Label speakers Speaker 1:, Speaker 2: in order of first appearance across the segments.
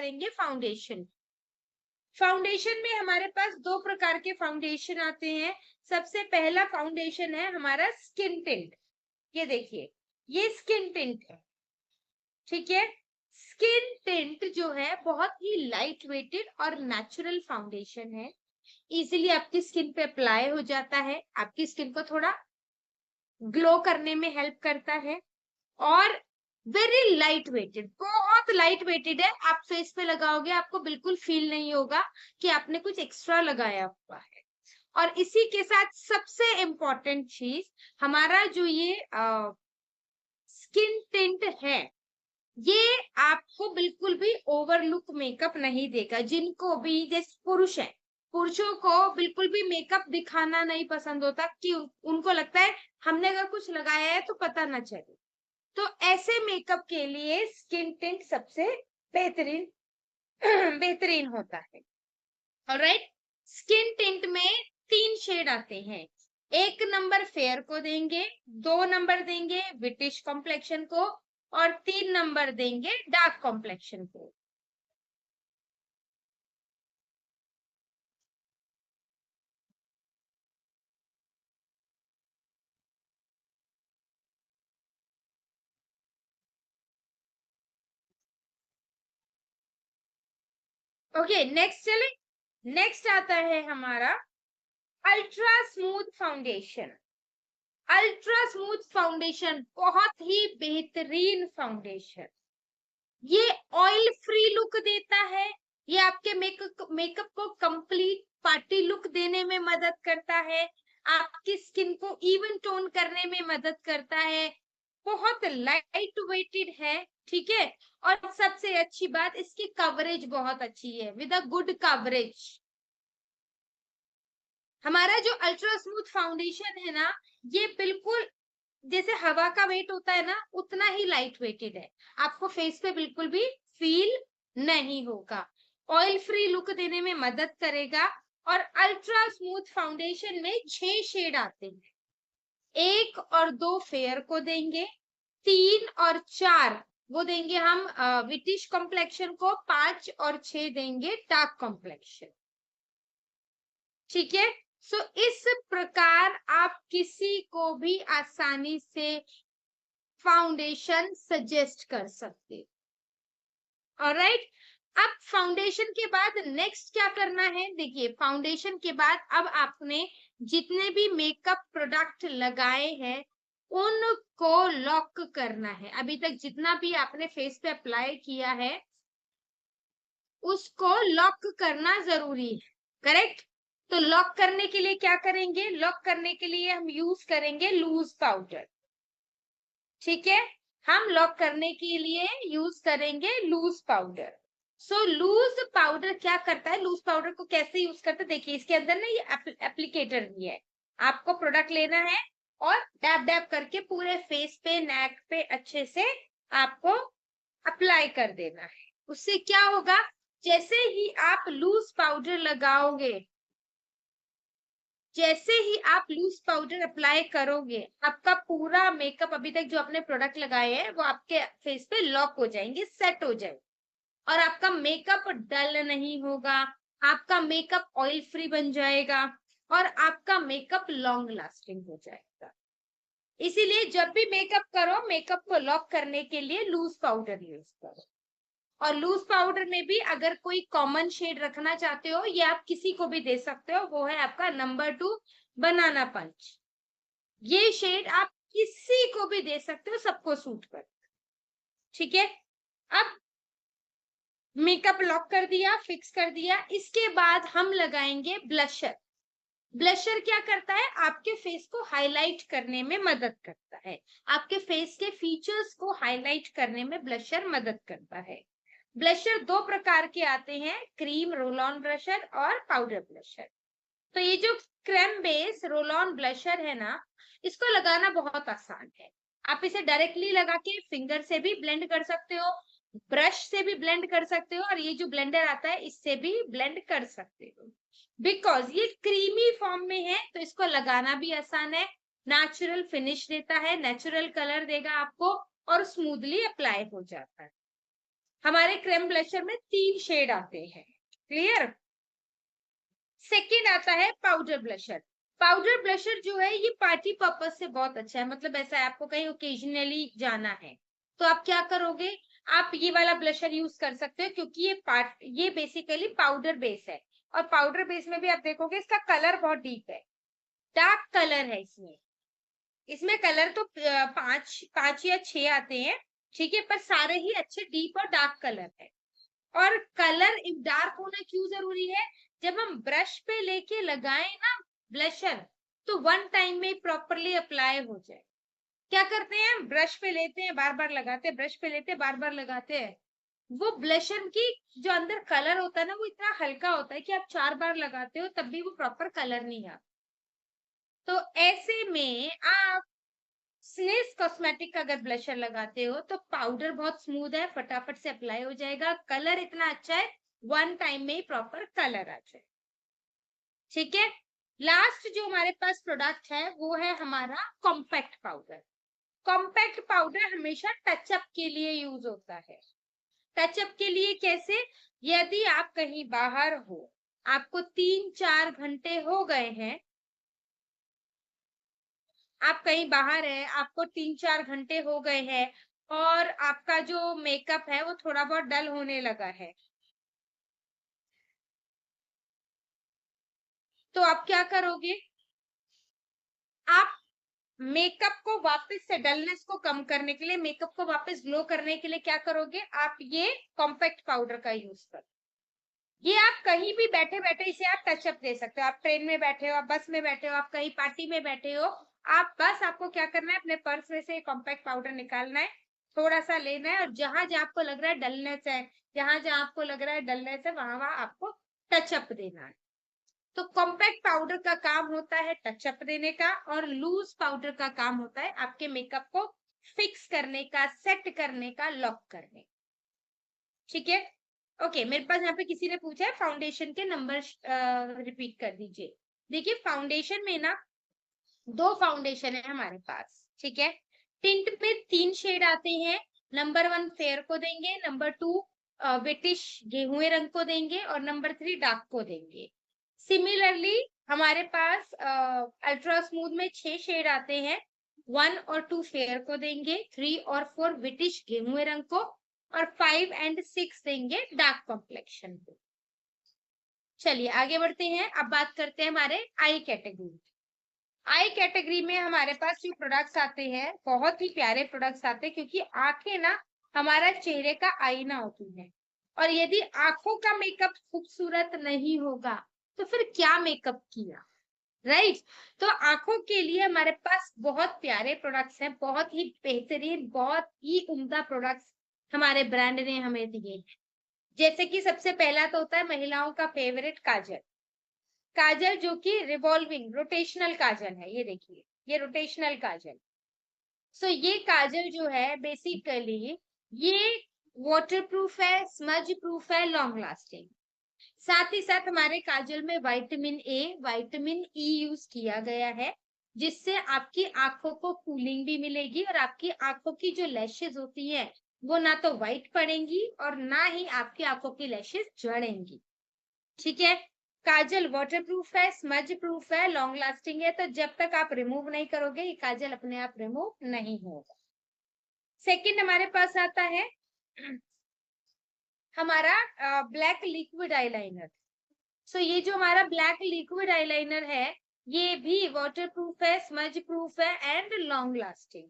Speaker 1: करेंगे foundation. Foundation में हमारे पास दो प्रकार के फाउंडेशन आते हैं। सबसे पहला फाउंडेशन है हमारा स्किन टिंट। ये देखिए, ये स्किन टिंट है, ठीक है। स्किन टिंट जो है बहुत ही लाइट वेटेड और नेचुरल फाउंडेशन है। इजीली आपकी स्किन पे अप्लाई हो जाता है, आपकी स्किन को थोड़ा ग्लो करने में हेल्प करता है, और वेरी लाइट वेटेड, बहुत लाइट वेटेड है। आप फेस पे लगाओगे आपको बिल्कुल फील नहीं होगा कि आपने कुछ एक्स्ट्रा लगाया हुआ है। और इसी के साथ सबसे इम्पोर्टेंट चीज, हमारा जो ये स्किन टिंट है, ये आपको बिल्कुल भी ओवरलुक मेकअप नहीं देगा। जिनको भी, जैसे पुरुष है, पुरुषों को बिल्कुल भी मेकअप दिखाना नहीं पसंद होता, कि उनको लगता है हमने अगर कुछ लगाया है तो पता ना चले। तो ऐसे मेकअप के लिए स्किन टिंट सबसे बेहतरीन बेहतरीन होता है। ऑलराइट, स्किन टिंट में 3 शेड आते हैं। 1 नंबर फेयर को देंगे, 2 नंबर देंगे ब्रिटिश कॉम्प्लेक्शन को, और 3 नंबर देंगे डार्क कॉम्प्लेक्शन को। ओके, नेक्स्ट चले। नेक्स्ट आता है हमारा ultra smooth foundation. Ultra smooth foundation बहुत ही बेहतरीन फाउंडेशन। ये ऑयल फ्री लुक देता है। ये आपके मेकअप को कंप्लीट पार्टी लुक देने में मदद करता है। आपकी स्किन को इवन टोन करने में मदद करता है। बहुत लाइट वेटेड है, ठीक है। और सबसे अच्छी बात, इसकी कवरेज बहुत अच्छी है, विद अ गुड कवरेज। हमारा जो अल्ट्रा स्मूथ फाउंडेशन है ना, ये बिल्कुल जैसे हवा का वेट होता है ना, उतना ही लाइट वेटेड है। आपको फेस पे बिल्कुल भी फील नहीं होगा। ऑयल फ्री लुक देने में मदद करेगा। और अल्ट्रा स्मूथ फाउंडेशन में 6 शेड आते हैं। 1 और 2 फेयर को देंगे, 3 और 4 वो देंगे हम विटिश कॉम्प्लेक्शन को, 5 और 6 देंगे डार्क कॉम्प्लेक्शन, ठीक है। सो इस प्रकार आप किसी को भी आसानी से फाउंडेशन सजेस्ट कर सकते। ऑलराइट, अब फाउंडेशन के बाद नेक्स्ट क्या करना है, देखिए फाउंडेशन के बाद अब आपने जितने भी मेकअप प्रोडक्ट लगाए हैं उनको लॉक करना है। अभी तक जितना भी आपने फेस पे अप्लाई किया है उसको लॉक करना जरूरी है, करेक्ट। तो लॉक करने के लिए क्या करेंगे, लॉक करने के लिए हम यूज करेंगे लूज पाउडर, ठीक है। हम लॉक करने के लिए यूज करेंगे लूज पाउडर। सो लूज पाउडर क्या करता है, लूज पाउडर को कैसे यूज करते हैं, देखिए इसके अंदर ना ये एप्लीकेटर भी है। आपको प्रोडक्ट लेना है और डैब डैब करके पूरे फेस पे, नेक पे अच्छे से आपको अप्लाई कर देना है। उससे क्या होगा, जैसे ही आप लूज पाउडर लगाओगे, जैसे ही आप लूज पाउडर अप्लाई करोगे, आपका पूरा मेकअप, अभी तक जो आपने प्रोडक्ट लगाए हैं वो आपके फेस पे लॉक हो जाएंगे, सेट हो जाएंगे, और आपका मेकअप डल नहीं होगा। आपका मेकअप ऑयल फ्री बन जाएगा और आपका मेकअप लॉन्ग लास्टिंग हो जाएगा। इसीलिए जब भी मेकअप करो, मेकअप को लॉक करने के लिए लूज पाउडर यूज करो। और लूज पाउडर में भी अगर कोई कॉमन शेड रखना चाहते हो, ये आप किसी को भी दे सकते हो, वो है आपका नंबर 2 बनाना पंच। ये शेड आप किसी को भी दे सकते हो, सबको सूट कर, ठीक है। अब मेकअप लॉक कर दिया, फिक्स कर दिया, इसके बाद हम लगाएंगे ब्लशर। ब्लशर क्या करता है, आपके फेस को हाईलाइट करने में मदद करता है। आपके फेस के फीचर्स को हाईलाइट करने में ब्लशर मदद करता है। ब्लशर 2 प्रकार के आते हैं, क्रीम रोल ऑन ब्लशर और पाउडर ब्लशर। तो ये जो cream base roll on blusher है ना, इसको लगाना बहुत आसान है। आप इसे डायरेक्टली लगा के फिंगर से भी ब्लेंड कर सकते हो, ब्रश से भी ब्लेंड कर सकते हो, और ये जो ब्लेंडर आता है इससे भी ब्लेंड कर सकते हो। बिकॉज ये क्रीमी फॉर्म में है तो इसको लगाना भी आसान है, नेचुरल फिनिश देता है, नेचुरल कलर देगा आपको, और स्मूथली अप्लाई हो जाता है। हमारे क्रेम ब्लशर में 3 शेड आते हैं, क्लियर। सेकेंड आता है पाउडर ब्लशर। पाउडर ब्लशर जो है ये पार्टी पर्पस से बहुत अच्छा है, मतलब ऐसा है आपको कहीं ओकेजनली जाना है तो आप क्या करोगे, आप ये वाला ब्लशर यूज कर सकते हो, क्योंकि ये बेसिकली पाउडर बेस है, और पाउडर बेस में भी आप देखोगे इसका कलर बहुत डीप है, डार्क कलर है इसमें। इसमें कलर तो पांच या 6 आते हैं, ठीक है, पर सारे ही अच्छे डीप और डार्क कलर है। और कलर डार्क होना क्यों जरूरी है, जब हम ब्रश पे लेके लगाएं ना ब्लशर, तो वन टाइम में प्रॉपरली अप्लाई हो जाए। क्या करते हैं, ब्रश पे लेते हैं बार बार लगाते हैं, ब्रश पे लेते हैं बार बार लगाते हैं, वो ब्लशर की जो अंदर कलर होता है ना वो इतना हल्का होता है कि आप 4 बार लगाते हो तब भी वो प्रॉपर कलर नहीं आता। तो ऐसे में आप स्नेस कॉस्मेटिक का अगर ब्लशर लगाते हो तो पाउडर बहुत स्मूथ है, फटाफट से अप्लाई हो जाएगा, कलर इतना अच्छा है, वन टाइम में ही प्रॉपर कलर आ जाए, ठीक है। लास्ट जो हमारे पास प्रोडक्ट है वो है हमारा कॉम्पैक्ट पाउडर। कॉम्पैक्ट पाउडर हमेशा टचअप के लिए यूज होता है। टचअप के लिए कैसे, यदि आप कहीं बाहर हो, आपको 3-4 घंटे हो गए हैं, आप कहीं बाहर हैं, आपको 3-4 घंटे हो गए हैं और आपका जो मेकअप है वो थोड़ा बहुत डल होने लगा है, तो आप क्या करोगे, आप मेकअप को वापस से डलनेस को कम करने के लिए, मेकअप को वापस ग्लो करने के लिए क्या करोगे, आप ये कॉम्पैक्ट पाउडर का यूज करो। ये आप कहीं भी बैठे बैठे इसे आप टचअप दे सकते हो, आप ट्रेन में बैठे हो, आप बस में बैठे हो, आप कहीं पार्टी में बैठे हो, आप बस आपको क्या करना है, अपने पर्स में से कॉम्पैक्ट पाउडर निकालना है, थोड़ा सा लेना है, और जहां जहां आपको लग रहा है डलनेस है, जहां जहां आपको लग रहा है डलनेस है, वहां वहां आपको टचअप देना है। तो कॉम्पैक्ट पाउडर का काम होता है टचअप देने का, और लूज पाउडर का काम होता है आपके मेकअप को फिक्स करने का, सेट करने का, लॉक करने, ठीक है। ओके, मेरे पास यहाँ पे किसी ने पूछा है फाउंडेशन के नंबर रिपीट कर दीजिए। देखिए फाउंडेशन में ना 2 फाउंडेशन है हमारे पास, ठीक है। टिंट में 3 शेड आते हैं, नंबर 1 फेयर को देंगे, नंबर 2 विटिश गेहुए रंग को देंगे, और नंबर 3 डार्क को देंगे। सिमिलरली हमारे पास अल्ट्रा स्मूथ में 6 शेड आते हैं, 1 और 2 फेयर को देंगे, 3 और 4 विटिश गेहुए रंग को, और 5 एंड 6 देंगे डार्क कॉम्प्लेक्शन को। चलिए आगे बढ़ते हैं, अब बात करते हैं हमारे आई कैटेगरी। आई कैटेगरी में हमारे पास जो प्रोडक्ट्स आते हैं बहुत ही प्यारे प्रोडक्ट्स आते हैं, क्योंकि आंखें ना हमारा चेहरे का आईना होती है, और यदि आंखों का मेकअप खूबसूरत नहीं होगा तो फिर क्या मेकअप किया, राइट। तो आंखों के लिए हमारे पास बहुत प्यारे प्रोडक्ट्स हैं, बहुत ही बेहतरीन, बहुत ही उम्दा प्रोडक्ट्स हमारे ब्रांड ने हमें दिए हैं। जैसे कि सबसे पहला तो होता है महिलाओं का फेवरेट काजल। काजल जो कि रिवॉल्विंग रोटेशनल काजल है, ये देखिए ये रोटेशनल काजल। सो ये काजल जो है बेसिकली ये वाटर प्रूफ है, स्मज प्रूफ है, लॉन्ग लास्टिंग। साथ ही साथ हमारे काजल में vitamin A, vitamin E use किया गया है, जिससे आपकी आंखों को कूलिंग भी मिलेगी, और आपकी आंखों की जो लैशेज होती है वो ना तो व्हाइट पड़ेंगी और ना ही आपकी आंखों की लैशेज झड़ेंगी, ठीक है। काजल वाटर प्रूफ है, स्मज प्रूफ है, लॉन्ग लास्टिंग है, तो जब तक आप रिमूव नहीं करोगे ये काजल अपने आप रिमूव नहीं होगा। सेकंड हमारे पास आता है हमारा ब्लैक लिक्विड आईलाइनर। सो ये जो हमारा ब्लैक लिक्विड आईलाइनर है ये भी वाटर प्रूफ है, स्मज प्रूफ है एंड लॉन्ग लास्टिंग।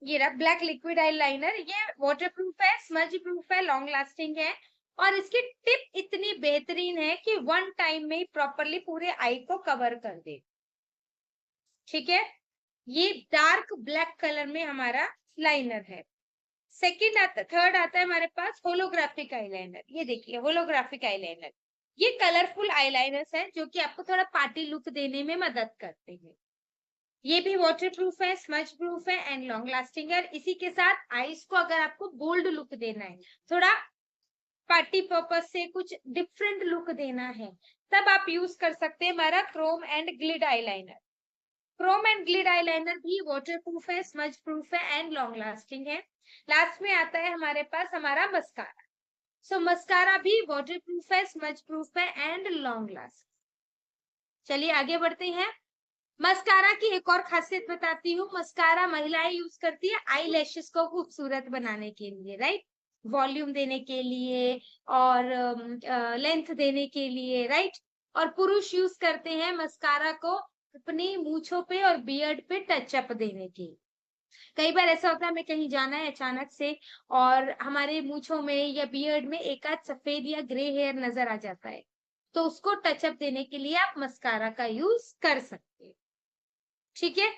Speaker 1: ये रहा ब्लैक लिक्विड आईलाइनर, ये वाटर प्रूफ है, स्मज प्रूफ है, लॉन्ग लास्टिंग है, और इसकी टिप इतनी बेहतरीन है कि वन टाइम में प्रॉपरली पूरे आई को कवर कर दे, ठीक है। ये डार्क ब्लैक कलर में हमारा लाइनर है। थर्ड आता है हमारे पास होलोग्राफिक आईलाइनर। ये देखिए होलोग्राफिक आईलाइनर, ये कलरफुल आईलाइनर्स हैं जो कि आपको थोड़ा पार्टी लुक देने में मदद करते हैं। ये भी वाटर प्रूफ है, स्मज प्रूफ है एंड लॉन्ग लास्टिंग है। इसी के साथ आईज को अगर आपको बोल्ड लुक देना है, थोड़ा पार्टी पर्पस से कुछ डिफरेंट लुक देना है, तब आप यूज कर सकते हैं हमारा chrome and glide eyeliner. Chrome and glide eyeliner भी वाटर प्रूफ है, स्मज प्रूफ है एंड लॉन्ग लास्टिंग है। लास्ट में आता है हमारे पास हमारा मस्कारा। सो मस्कारा भी वाटर प्रूफ है, स्मज प्रूफ है एंड लॉन्ग लास्ट। चलिए आगे बढ़ते हैं। मस्कारा की एक और खासियत बताती हूँ। मस्कारा महिलाएं यूज करती है आई लैशेस को खूबसूरत बनाने के लिए, राइट, वॉल्यूम देने के लिए और लेंथ देने के लिए, राइट। और पुरुष यूज करते हैं मस्कारा को अपनी मूछों पे और बियर्ड पे टचअप देने के। कई बार ऐसा होता है हमें कहीं जाना है अचानक से और हमारे मूछों में या बियर्ड में एक आध सफेद या ग्रे हेयर नजर आ जाता है, तो उसको टचअप देने के लिए आप मस्कारा का यूज कर सकते हैं। ठीक है।